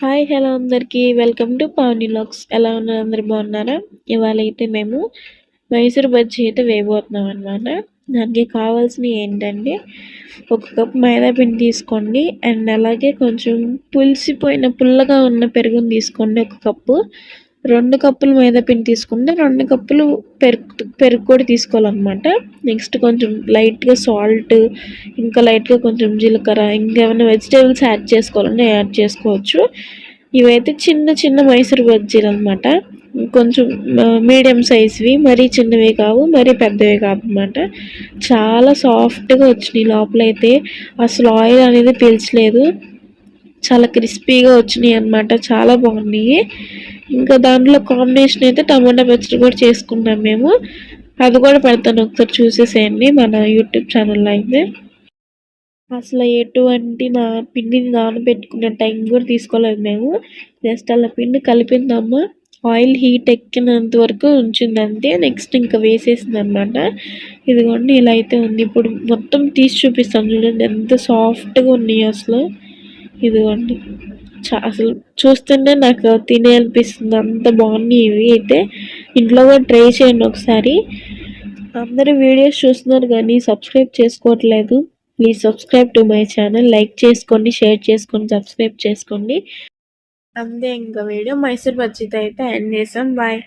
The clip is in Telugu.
హాయ్! హలో అందరికీ. Welcome to Pavani vlogs. ఎలా ఉన్నారు? అందరూ బాగున్నారా? ఇవాళైతే మేము మైసూర్ బజ్జీ అయితే వేయబోతున్నామనమాట. దానికి కావాల్సినవి ఏంటంటే, ఒక కప్ మైదా పిండి తీసుకోండి. అండ్ అలాగే కొంచెం పుల్లగా ఉన్న పెరుగుని తీసుకోండి ఒక కప్పు. 2 కప్పులు మైదా పిండి తీసుకుంటే 2 కప్పులు పెరుగు కూడా తీసుకోవాలన్నమాట. నెక్స్ట్ కొంచెం లైట్‌గా సాల్ట్, ఇంకా లైట్‌గా కొంచెం జీలకర్ర, ఇంకేమైనా వెజిటబుల్స్ యాడ్ చేసుకోవాలంటే యాడ్ చేసుకోవచ్చు. ఇవైతే చిన్న చిన్న మైసూర్ బజ్జీలనమాట. కొంచెం మీడియం సైజ్‌వి, మరీ చిన్నవి కావు, మరీ పెద్దవి కాదనమాట. చాలా సాఫ్ట్‌గా వచ్చినాయి. లోపలైతే అసలు ఆయిల్ అనేది పీల్చలేదు. చాలా క్రిస్పీగా వచ్చినాయి అన్నమాట. చాలా బాగున్నాయి. ఇంకా దాంట్లో కాంబినేషన్ అయితే టమాటా పచ్చడి కూడా చేసుకున్నాం మేము. అది కూడా పెడతాను, ఒకసారి చూసేసేయండి మన యూట్యూబ్ ఛానల్లో అయితే. అసలు ఎటువంటి పిండిని నానబెట్టుకునే టైం కూడా తీసుకోలేదు మేము. జస్ట్ అలా పిండి కలిపిందమ్మ, ఆయిల్ హీట్ ఎక్కినంత వరకు ఉంచింది అంతే. నెక్స్ట్ ఇంకా వేసేసిందనమాట. ఇదిగోండి ఇలా అయితే ఉంది. ఇప్పుడు మొత్తం తీసి చూపిస్తాను చూడండి, ఎంత సాఫ్ట్గా ఉన్నాయి అసలు. ఇదిగోండి, అసలు చూస్తుంటే నాకు తినేయాలనిపిస్తుంది, అంత బాగున్నాయి ఇవి అయితే. ఇంట్లో కూడా ట్రై చేయండి ఒకసారి. అందరూ వీడియోస్ చూస్తున్నారు కానీ సబ్స్క్రైబ్ చేసుకోవట్లేదు. Please subscribe to my channel. Like చేసుకోండి, షేర్ చేసుకోండి, సబ్స్క్రైబ్ చేసుకోండి. అంతే, ఇంకా వీడియో మైసూర్ బజ్జీతో అయితే ఎండ్ చేసాం. బాయ్.